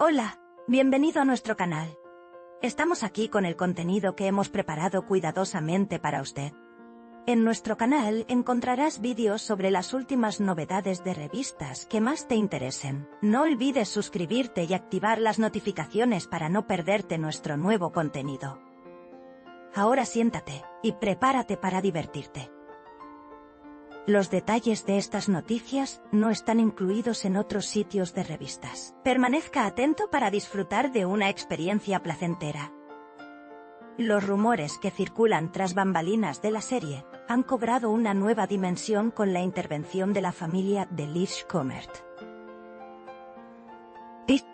Hola, bienvenido a nuestro canal. Estamos aquí con el contenido que hemos preparado cuidadosamente para usted. En nuestro canal encontrarás vídeos sobre las últimas novedades de revistas que más te interesen. No olvides suscribirte y activar las notificaciones para no perderte nuestro nuevo contenido. Ahora siéntate y prepárate para divertirte. Los detalles de estas noticias no están incluidos en otros sitios de revistas. Permanezca atento para disfrutar de una experiencia placentera. Los rumores que circulan tras bambalinas de la serie han cobrado una nueva dimensión con la intervención de la familia de Liz Commert.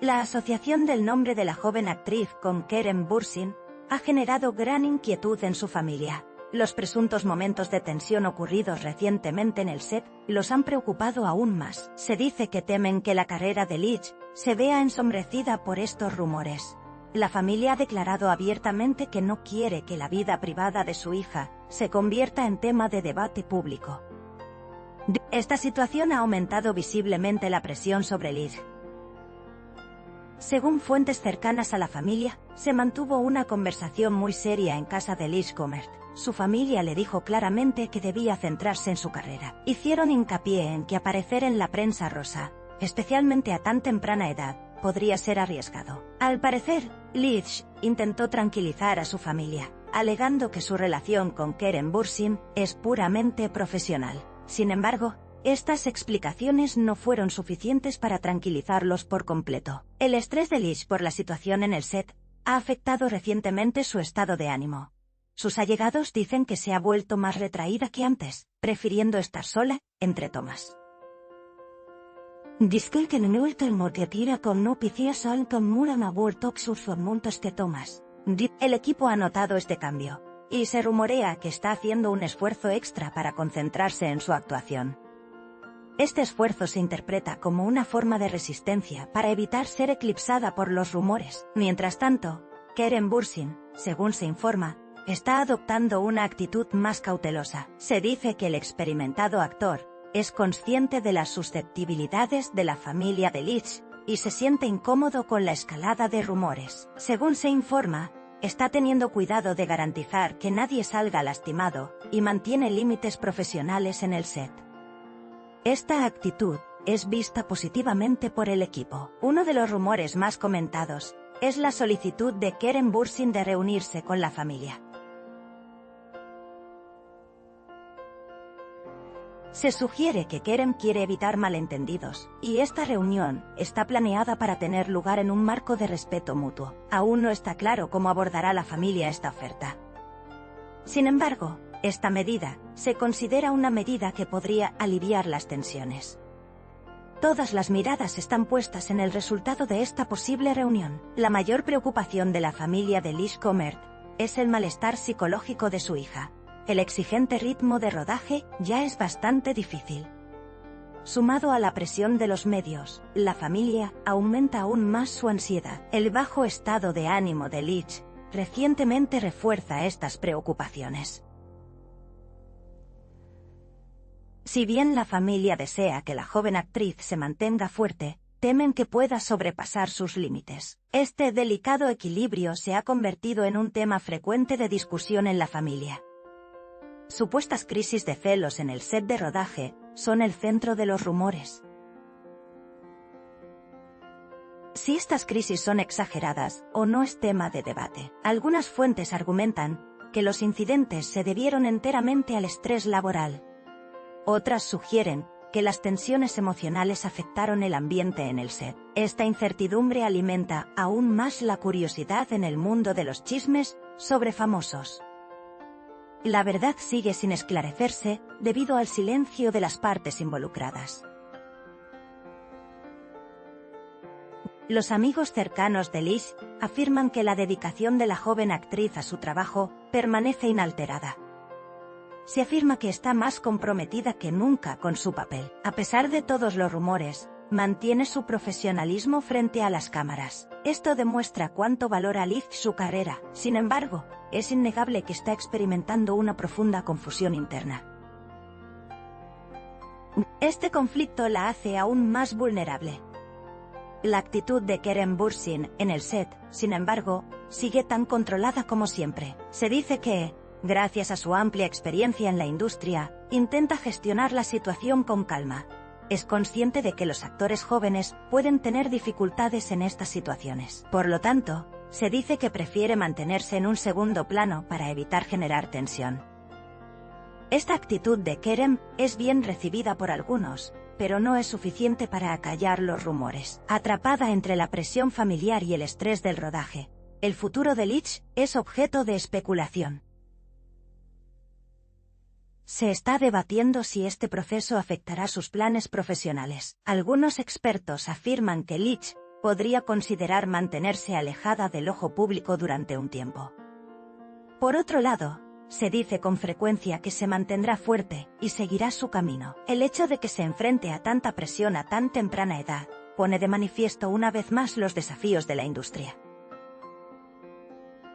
La asociación del nombre de la joven actriz con Karen Bursin ha generado gran inquietud en su familia. Los presuntos momentos de tensión ocurridos recientemente en el set los han preocupado aún más. Se dice que temen que la carrera de Liz se vea ensomrecida por estos rumores. La familia ha declarado abiertamente que no quiere que la vida privada de su hija se convierta en tema de debate público. Esta situación ha aumentado visiblemente la presión sobre Liz. Según fuentes cercanas a la familia, se mantuvo una conversación muy seria en casa de Liz Commert. Su familia le dijo claramente que debía centrarse en su carrera. Hicieron hincapié en que aparecer en la prensa rosa, especialmente a tan temprana edad, podría ser arriesgado. Al parecer, Liz intentó tranquilizar a su familia, alegando que su relación con Karen Bursin es puramente profesional. Sin embargo, estas explicaciones no fueron suficientes para tranquilizarlos por completo. El estrés de Liz por la situación en el set ha afectado recientemente su estado de ánimo. Sus allegados dicen que se ha vuelto más retraída que antes, prefiriendo estar sola, entre tomas. Dice que en el último retira con noticias al que muran a vuelto sus montos que tomas. El equipo ha notado este cambio, y se rumorea que está haciendo un esfuerzo extra para concentrarse en su actuación. Este esfuerzo se interpreta como una forma de resistencia para evitar ser eclipsada por los rumores. Mientras tanto, Karen Bursin, según se informa, está adoptando una actitud más cautelosa. Se dice que el experimentado actor es consciente de las susceptibilidades de la familia de Liz y se siente incómodo con la escalada de rumores. Según se informa, está teniendo cuidado de garantizar que nadie salga lastimado y mantiene límites profesionales en el set. Esta actitud es vista positivamente por el equipo. Uno de los rumores más comentados es la solicitud de Karen Bursin de reunirse con la familia. Se sugiere que Karen quiere evitar malentendidos, y esta reunión está planeada para tener lugar en un marco de respeto mutuo. Aún no está claro cómo abordará la familia esta oferta. Sin embargo, esta medida se considera una medida que podría aliviar las tensiones. Todas las miradas están puestas en el resultado de esta posible reunión. La mayor preocupación de la familia de Liz Commert es el malestar psicológico de su hija. El exigente ritmo de rodaje ya es bastante difícil. Sumado a la presión de los medios, la familia aumenta aún más su ansiedad. El bajo estado de ánimo de Liz recientemente refuerza estas preocupaciones. Si bien la familia desea que la joven actriz se mantenga fuerte, temen que pueda sobrepasar sus límites. Este delicado equilibrio se ha convertido en un tema frecuente de discusión en la familia. Supuestas crisis de celos en el set de rodaje son el centro de los rumores. Si estas crisis son exageradas o no es tema de debate. Algunas fuentes argumentan que los incidentes se debieron enteramente al estrés laboral. Otras sugieren que las tensiones emocionales afectaron el ambiente en el set. Esta incertidumbre alimenta aún más la curiosidad en el mundo de los chismes sobre famosos. La verdad sigue sin esclarecerse debido al silencio de las partes involucradas. Los amigos cercanos de Liz afirman que la dedicación de la joven actriz a su trabajo permanece inalterada. Se afirma que está más comprometida que nunca con su papel. A pesar de todos los rumores, mantiene su profesionalismo frente a las cámaras. Esto demuestra cuánto valora Liz su carrera. Sin embargo, es innegable que está experimentando una profunda confusión interna. Este conflicto la hace aún más vulnerable. La actitud de Keren Bursin en el set, sin embargo, sigue tan controlada como siempre. Se dice que, gracias a su amplia experiencia en la industria, intenta gestionar la situación con calma. Es consciente de que los actores jóvenes pueden tener dificultades en estas situaciones. Por lo tanto, se dice que prefiere mantenerse en un segundo plano para evitar generar tensión. Esta actitud de Keren es bien recibida por algunos, pero no es suficiente para acallar los rumores. Atrapada entre la presión familiar y el estrés del rodaje, el futuro de Lich es objeto de especulación. Se está debatiendo si este proceso afectará sus planes profesionales. Algunos expertos afirman que Lich podría considerar mantenerse alejada del ojo público durante un tiempo. Por otro lado, se dice con frecuencia que se mantendrá fuerte y seguirá su camino. El hecho de que se enfrente a tanta presión a tan temprana edad pone de manifiesto una vez más los desafíos de la industria.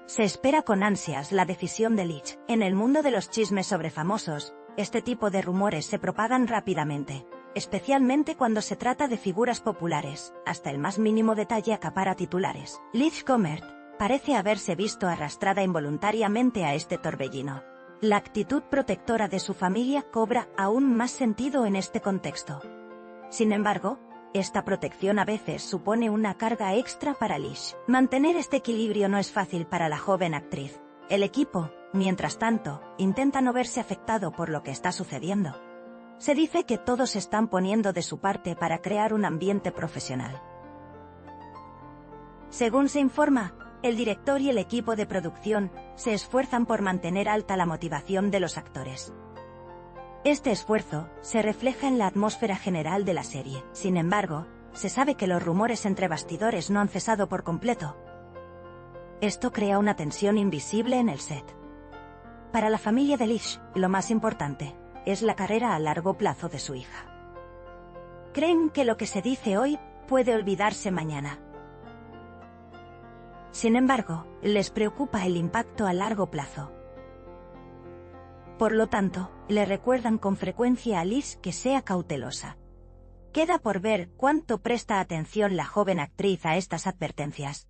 Se espera con ansias la decisión de Lich. En el mundo de los chismes sobre famosos, este tipo de rumores se propagan rápidamente, especialmente cuando se trata de figuras populares. Hasta el más mínimo detalle acapara titulares. Lich Comert parece haberse visto arrastrada involuntariamente a este torbellino. La actitud protectora de su familia cobra aún más sentido en este contexto. Sin embargo, esta protección a veces supone una carga extra para Lich. Mantener este equilibrio no es fácil para la joven actriz. El equipo, mientras tanto, intenta no verse afectado por lo que está sucediendo. Se dice que todos están poniendo de su parte para crear un ambiente profesional. Según se informa, el director y el equipo de producción se esfuerzan por mantener alta la motivación de los actores. Este esfuerzo se refleja en la atmósfera general de la serie. Sin embargo, se sabe que los rumores entre bastidores no han cesado por completo. Esto crea una tensión invisible en el set. Para la familia de Lich, lo más importante es la carrera a largo plazo de su hija. Creen que lo que se dice hoy puede olvidarse mañana. Sin embargo, les preocupa el impacto a largo plazo. Por lo tanto, le recuerdan con frecuencia a Lich que sea cautelosa. Queda por ver cuánto presta atención la joven actriz a estas advertencias.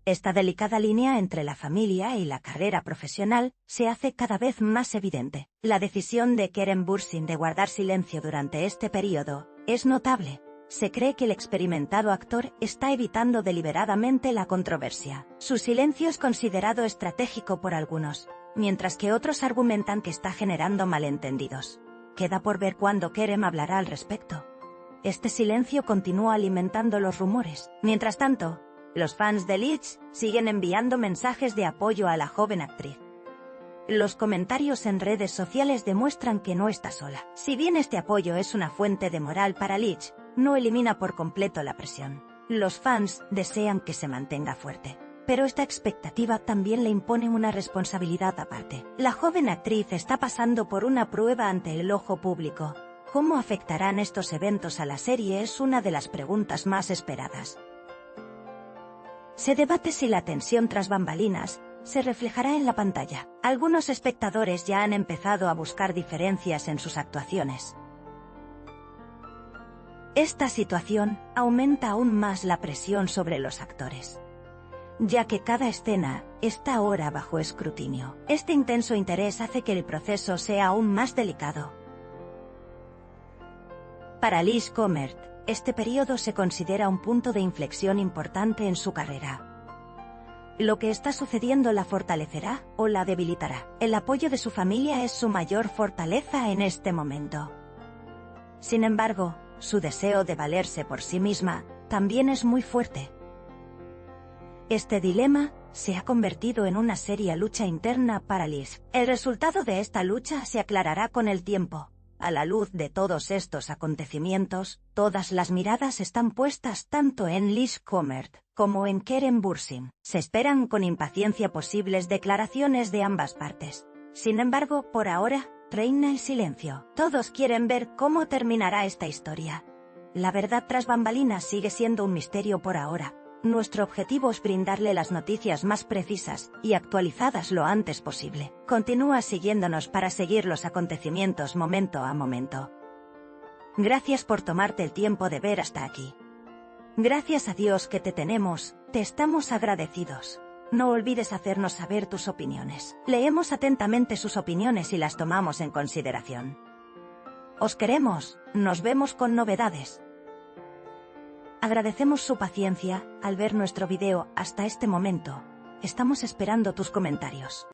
Esta delicada línea entre la familia y la carrera profesional se hace cada vez más evidente. La decisión de Keren Bursin de guardar silencio durante este periodo es notable. Se cree que el experimentado actor está evitando deliberadamente la controversia. Su silencio es considerado estratégico por algunos, mientras que otros argumentan que está generando malentendidos. Queda por ver cuándo Keren hablará al respecto. Este silencio continúa alimentando los rumores. Mientras tanto, los fans de Lich siguen enviando mensajes de apoyo a la joven actriz. Los comentarios en redes sociales demuestran que no está sola. Si bien este apoyo es una fuente de moral para Lich, no elimina por completo la presión. Los fans desean que se mantenga fuerte. Pero esta expectativa también le impone una responsabilidad aparte. La joven actriz está pasando por una prueba ante el ojo público. ¿Cómo afectarán estos eventos a la serie? Es una de las preguntas más esperadas. Se debate si la tensión tras bambalinas se reflejará en la pantalla. Algunos espectadores ya han empezado a buscar diferencias en sus actuaciones. Esta situación aumenta aún más la presión sobre los actores, ya que cada escena está ahora bajo escrutinio. Este intenso interés hace que el proceso sea aún más delicado. Para Lich Comert, este periodo se considera un punto de inflexión importante en su carrera. Lo que está sucediendo la fortalecerá o la debilitará. El apoyo de su familia es su mayor fortaleza en este momento. Sin embargo, su deseo de valerse por sí misma también es muy fuerte. Este dilema se ha convertido en una seria lucha interna para Lich. El resultado de esta lucha se aclarará con el tiempo. A la luz de todos estos acontecimientos, todas las miradas están puestas tanto en Lich Comert como en Keren Bursin. Se esperan con impaciencia posibles declaraciones de ambas partes. Sin embargo, por ahora, reina el silencio. Todos quieren ver cómo terminará esta historia. La verdad tras bambalinas sigue siendo un misterio por ahora. Nuestro objetivo es brindarle las noticias más precisas y actualizadas lo antes posible. Continúa siguiéndonos para seguir los acontecimientos momento a momento. Gracias por tomarte el tiempo de ver hasta aquí. Gracias a Dios que te tenemos, te estamos agradecidos. No olvides hacernos saber tus opiniones. Leemos atentamente sus opiniones y las tomamos en consideración. Os queremos, nos vemos con novedades. Agradecemos su paciencia al ver nuestro video hasta este momento. Estamos esperando tus comentarios.